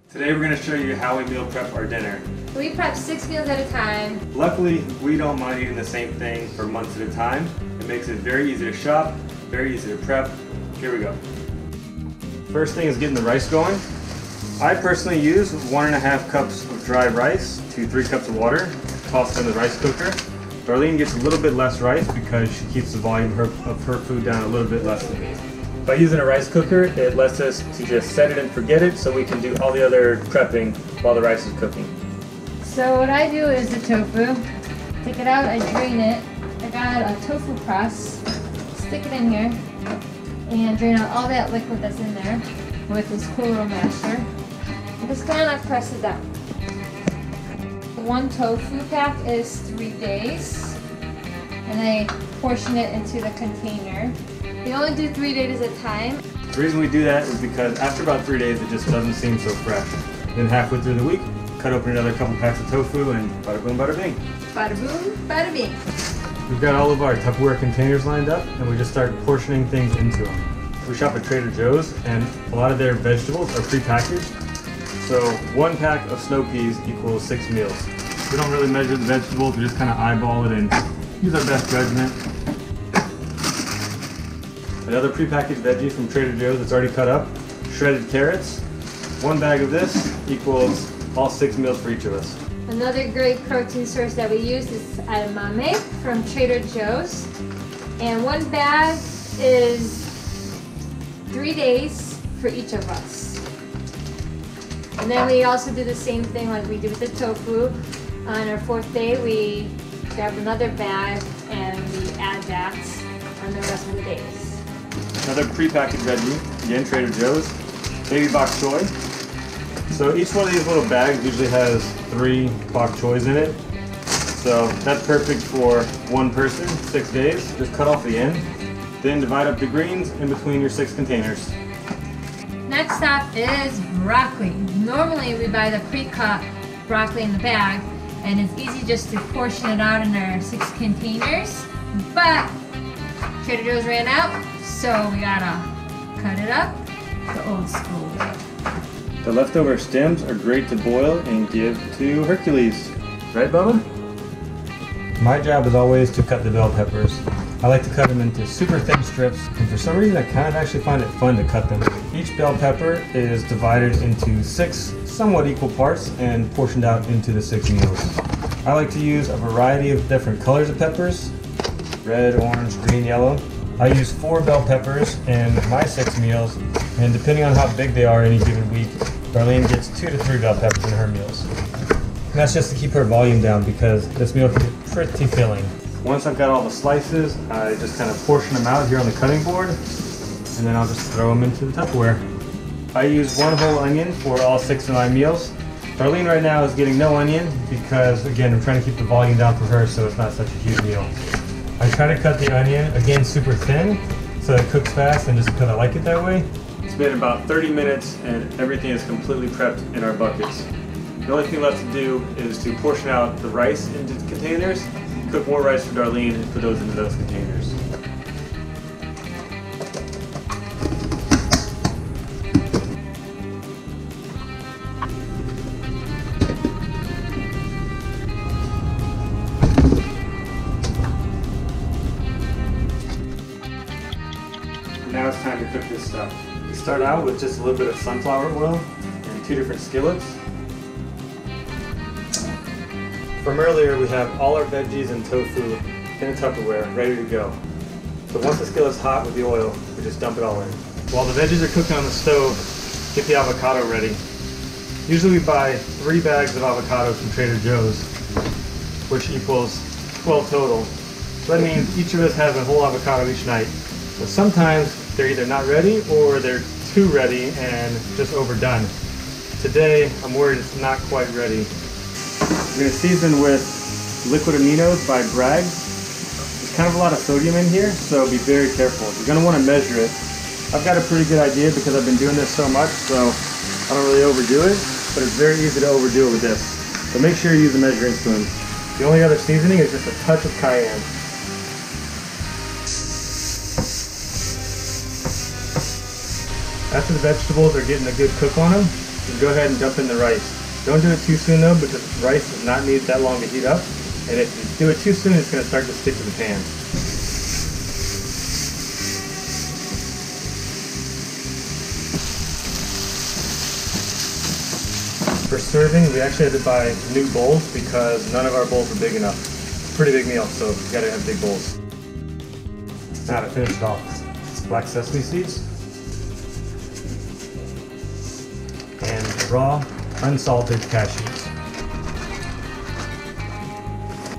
Today we're going to show you how we meal prep our dinner. We prep 6 meals at a time. Luckily, we don't mind eating the same thing for months at a time. It makes it very easy to shop, very easy to prep. Here we go. First thing is getting the rice going. I personally use 1.5 cups of dry rice to 3 cups of water. Toss it in the rice cooker. Darlene gets a little bit less rice because she keeps the volume of her food down a little bit less than me. By using a rice cooker, it lets us to just set it and forget it so we can do all the other prepping while the rice is cooking. So what I do is the tofu. Take it out, I drain it. I got a tofu press. Stick it in here and drain out all that liquid that's in there with this cool little masher. And just kind of press it down. One tofu pack is 3 days, and I portion it into the container. We only do 3 days at a time. The reason we do that is because after about 3 days it just doesn't seem so fresh. Then halfway through the week, cut open another couple packs of tofu and bada boom bada bing. Bada boom, bada bing. We've got all of our Tupperware containers lined up and we just start portioning things into them. We shop at Trader Joe's and a lot of their vegetables are pre-packaged. So 1 pack of snow peas equals 6 meals. We don't really measure the vegetables, we just kind of eyeball it and use our best judgment. Another prepackaged veggie from Trader Joe's that's already cut up. Shredded carrots. 1 bag of this equals all 6 meals for each of us. Another great protein source that we use is Edamame from Trader Joe's. And 1 bag is 3 days for each of us. And then we also do the same thing like we do with the tofu. On our 4th day, we grab another bag and we add that on the rest of the days. Another prepackaged veggie, again Trader Joe's, baby Bok Choy. So each one of these little bags usually has 3 Bok Choys in it. So that's perfect for 1 person, 6 days. Just cut off the end, then divide up the greens in between your 6 containers. Next up is broccoli. Normally we buy the pre-cut broccoli in the bag, and it's easy just to portion it out in our 6 containers, but Trader Joe's ran out, so we gotta cut it up the old school way. The leftover stems are great to boil and give to Hercules. Right, Bubba? My job is always to cut the bell peppers. I like to cut them into super thin strips, and for some reason I kind of actually find it fun to cut them. Each bell pepper is divided into 6 somewhat equal parts and portioned out into the 6 meals. I like to use a variety of different colors of peppers: red, orange, green, yellow. I use 4 bell peppers in my 6 meals, and depending on how big they are any given week, Darlene gets 2 to 3 bell peppers in her meals. And that's just to keep her volume down because this meal can get pretty filling. Once I've got all the slices, I just kind of portion them out here on the cutting board, and then I'll just throw them into the Tupperware. I use 1 whole onion for all 6 of my meals. Darlene right now is getting no onion because, again, I'm trying to keep the volume down for her so it's not such a huge meal. I try to cut the onion, again, super thin so it cooks fast and just because I like it that way. It's been about 30 minutes and everything is completely prepped in our buckets. The only thing left to do is to portion out the rice into containers, cook more rice for Darlene and put those into those containers. Now it's time to cook this stuff. We start out with just a little bit of sunflower oil in 2 different skillets. From earlier, we have all our veggies and tofu in a Tupperware, ready to go. So once the skillet's hot with the oil, we just dump it all in. While the veggies are cooking on the stove, get the avocado ready. Usually we buy 3 bags of avocados from Trader Joe's, which equals 12 total. So that means each of us has a whole avocado each night. But sometimes they're either not ready or they're too ready and just overdone. Today, I'm worried it's not quite ready. We're going to season with liquid aminos by Bragg. There's kind of a lot of sodium in here, so be very careful. You're going to want to measure it. I've got a pretty good idea because I've been doing this so much, so I don't really overdo it, but it's very easy to overdo it with this. So make sure you use a measuring spoon. The only other seasoning is just a touch of cayenne. After the vegetables are getting a good cook on them, and go ahead and dump in the rice. Don't do it too soon though, because rice does not need that long to heat up. And if you do it too soon, it's going to start to stick to the pan. For serving, we actually had to buy new bowls because none of our bowls were big enough. It's a pretty big meal, so you gotta have big bowls. Now to finish it off, it's black sesame seeds and raw, unsalted cashews.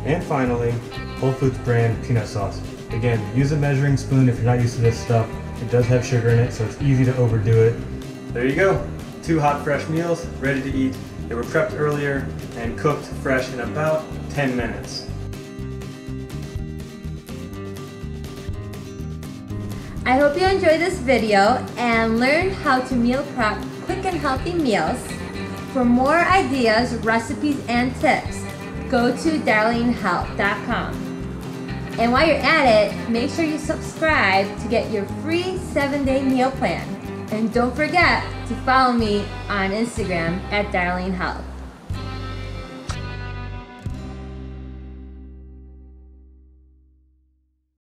And finally, Whole Foods brand peanut sauce. Again, use a measuring spoon if you're not used to this stuff. It does have sugar in it, so it's easy to overdo it. There you go. 2 hot, fresh meals, ready to eat. They were prepped earlier and cooked fresh in about 10 minutes. I hope you enjoyed this video and learned how to meal prep quick and healthy meals. For more ideas, recipes, and tips, go to darlenehealth.com. And while you're at it, make sure you subscribe to get your free 7-day meal plan. And don't forget to follow me on Instagram at Darlene Health.